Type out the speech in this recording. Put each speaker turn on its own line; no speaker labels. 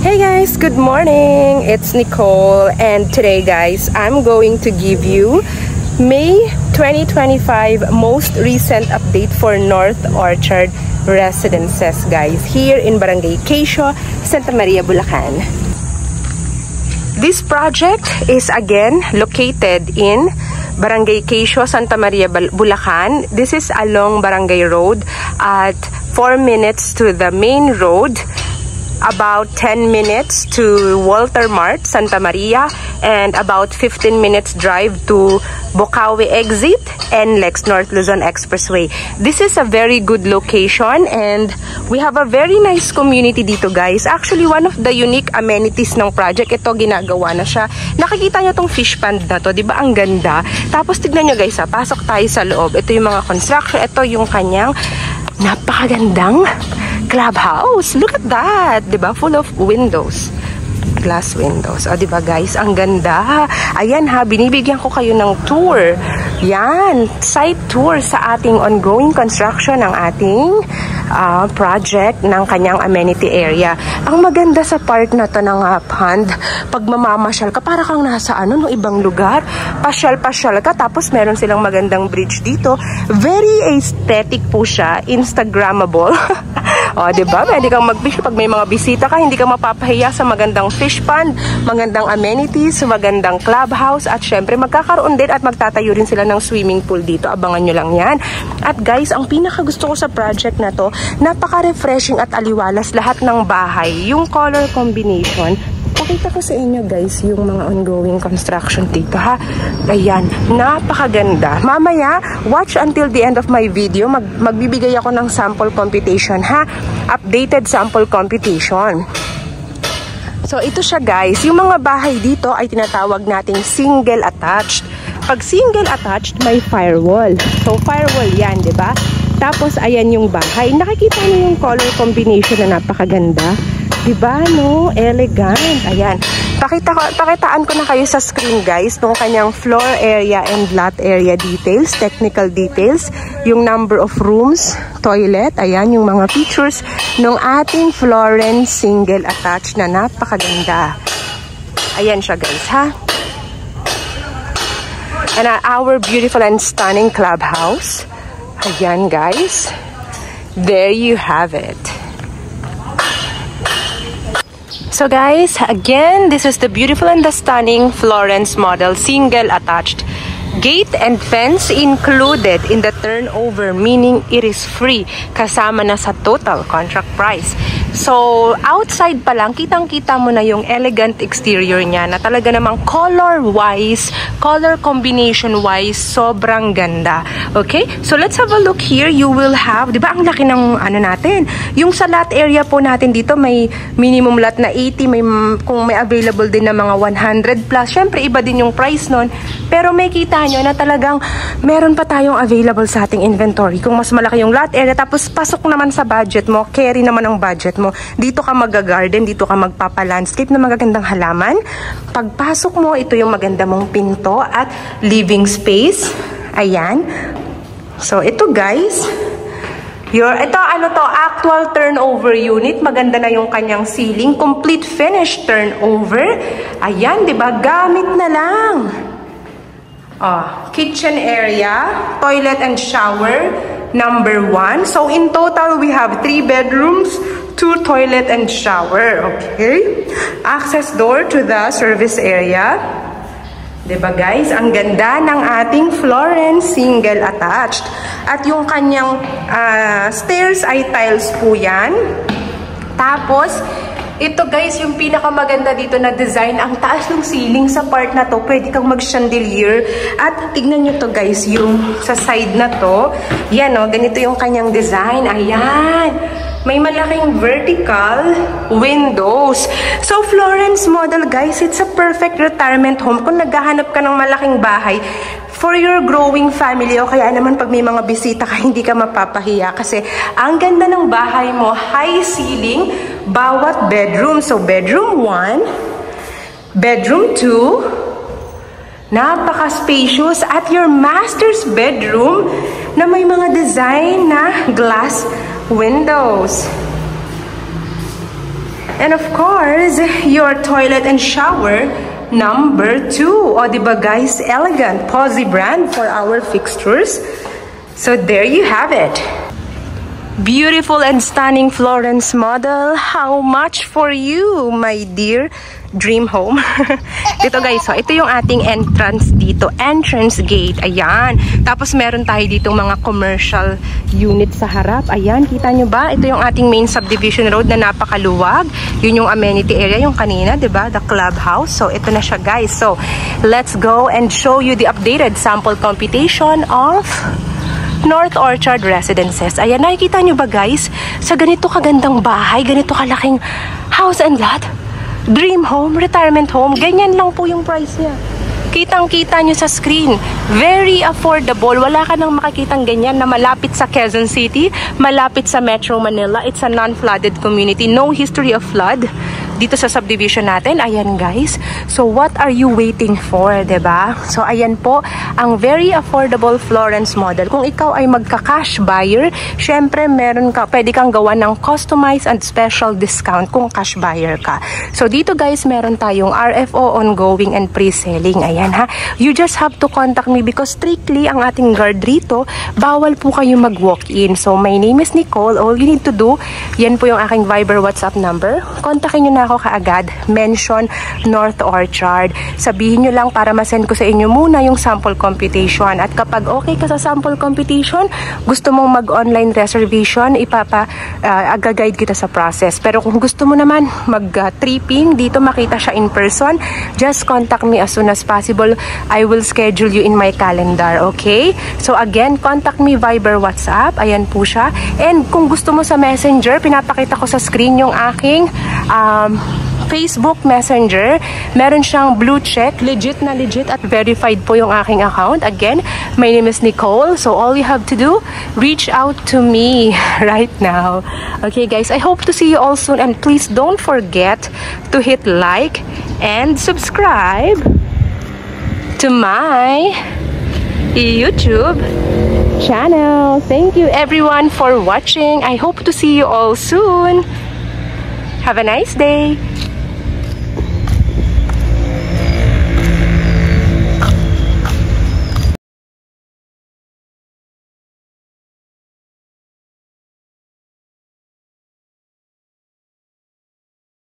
Hey guys, good morning! It's Nicole, and today guys, I'm going to give you May 2025 most recent update for North Orchard Residences guys, here in Barangay Quezio, Santa Maria, Bulacan. This project is again located in Barangay Quezio, Santa Maria, Bulacan. This is along Barangay Road at 4 minutes to the main road, about 10 minutes to Walter Mart, Santa Maria, and about 15 minutes drive to Bocaue exit and Lex North Luzon Expressway. This is a very good location and we have a very nice community dito guys. Actually, one of the unique amenities ng project, ito ginagawa na siya. Nakikita nyo tong fish pond na to, di ba? Ang ganda. Tapos tignan nyo guys, pasok tayo sa loob. Ito yung mga construction, ito yung kanyang napakagandang clubhouse. Look at that, 'di ba? Full of windows. Glass windows. O, 'di ba guys? Ang ganda. Ayan ha, binibigyan ko kayo ng tour. Yan, site tour sa ating ongoing construction ng ating project ng kanyang amenity area. Ang maganda sa part na to ng pond, pag mamamasyal ka, para kang nasa no ibang lugar. Pasyal-pasyal ka, tapos meron silang magandang bridge dito. Very aesthetic po siya, Instagrammable. O, diba? Pwede kang mag-fish pag may mga bisita ka, hindi ka mapapahiya sa magandang fish pond, magandang amenities, magandang clubhouse, at syempre magkakaroon din at magtatayo rin sila ng swimming pool dito. Abangan nyo lang yan. At guys, ang pinaka gusto ko sa project na to, napaka-refreshing at aliwalas lahat ng bahay. Yung color combination, pakita ko sa inyo guys yung mga ongoing construction dito ha. Ayan, napakaganda. Mamaya, watch until the end of my video. Magbibigay ako ng sample computation ha. Updated sample computation. So ito siya guys. Yung mga bahay dito ay tinatawag nating single attached. Pag single attached, may firewall. So firewall yan, di ba? Tapos ayan yung bahay. Nakikita niyo yung color combination na napakaganda. Diba, no? Elegant. Ayan. Pakitaan ko na kayo sa screen, guys, nung kanyang floor area and lot area details, technical details, yung number of rooms, toilet, ayan, yung mga features ng ating Florence single attached na napakaganda. Ayan siya, guys, ha? And our beautiful and stunning clubhouse. Ayan, guys. There you have it. So guys, again, this is the beautiful and the stunning Florence model single attached. Gate and fence included in the turnover, meaning it is free, kasama na sa total contract price. So, outside pa lang, kitang-kita mo na yung elegant exterior niya na talaga namang color-wise, color combination-wise, sobrang ganda. Okay? So, let's have a look here. You will have, di ba ang laki ng ano natin? Yung sa lot area po natin dito, may minimum lot na 80, kung may available din na mga 100 plus. Syempre, iba din yung price nun. Pero may kita nyo na talagang meron pa tayong available sa ating inventory. Kung mas malaki yung lot area, tapos pasok naman sa budget mo, carry naman ang budget mo. Dito ka mag-garden, dito ka magpapa-landscape na magagandang halaman. Pagpasok mo, ito yung maganda mong pinto at living space. Ayan. So, ito guys, ito ano to, actual turnover unit. Maganda na yung kanyang ceiling. Complete finished turnover. Ayan, di ba? Gamit na lang. Kitchen area, toilet and shower, number 1. So, in total, we have 3 bedrooms, 2 toilet and shower. Okay? Access door to the service area. Diba guys? Ang ganda ng ating Florence single attached. At yung kanyang stairs ay tiles po yan. Tapos, ito guys, yung pinakamaganda dito na design, ang taas ng ceiling sa part na to, pwede kang mag-chandelier. At tignan nyo to guys, yung sa side na to, yan o, ganito yung kanyang design. Ayan! May malaking vertical windows. So, Florence model, guys, it's a perfect retirement home. Kung naghahanap ka ng malaking bahay for your growing family, o kaya naman pag may mga bisita ka, hindi ka mapapahiya. Kasi ang ganda ng bahay mo, high ceiling, bawat bedroom. So, bedroom 1, bedroom 2, napaka-spacious, at your master's bedroom na may mga design na glass windows. And of course, your toilet and shower number 2. O, diba guys? Elegant Posy brand for our fixtures. So there you have it. Beautiful and stunning Florence model. How much for you, my dear dream home? Dito guys, so ito yung ating entrance dito. Entrance gate. Ayan. Tapos meron tayo dito mga commercial unit sa harap. Ayan, kita nyo ba? Ito yung ating main subdivision road na napakaluwag. Yun yung amenity area, yung kanina, diba? The clubhouse. So ito na siya guys. So let's go and show you the updated sample computation of North Orchard Residences. Ayan, nakikita nyo ba guys? Sa ganito kagandang bahay, ganito kalaking house and lot, dream home, retirement home, ganyan lang po yung price niya. Kitang-kita nyo sa screen. Very affordable. Wala ka nang makikitang ganyan na malapit sa Quezon City, malapit sa Metro Manila. It's a non-flooded community. No history of flood dito sa subdivision natin. Ayan guys. So what are you waiting for, diba? So ayan po ang very affordable Florence model. Kung ikaw ay magka-cash buyer, syempre pwede kang gawa ng customized and special discount kung cash buyer ka. So dito guys, meron tayong RFO ongoing and pre-selling. Ayan ha. You just have to contact me because strictly ang ating guard rito, bawal po kayo mag-walk-in. So my name is Nicole. All you need to do, yan po yung aking Viber WhatsApp number. Kontakin nyo na ako kaagad. Mention North Orchard. Sabihin nyo lang para masend ko sa inyo muna yung sample computation. At kapag okay ka sa sample computation, gusto mong mag-online reservation, aga-guide kita sa process. Pero kung gusto mo naman mag-tripping, dito makita siya in person, just contact me as soon as possible. I will schedule you in my calendar, okay? So again, contact me Viber WhatsApp. Ayan po siya. And kung gusto mo sa Messenger, pinapakita ko sa screen yung aking Facebook Messenger. Meron siyang blue check. Legit na legit at verified po yung aking account. Again, my name is Nicole. So all you have to do, reach out to me right now. Okay guys, I hope to see you all soon. And please don't forget to hit like and subscribe to my YouTube channel. Thank you everyone for watching. I hope to see you all soon. Have a nice day.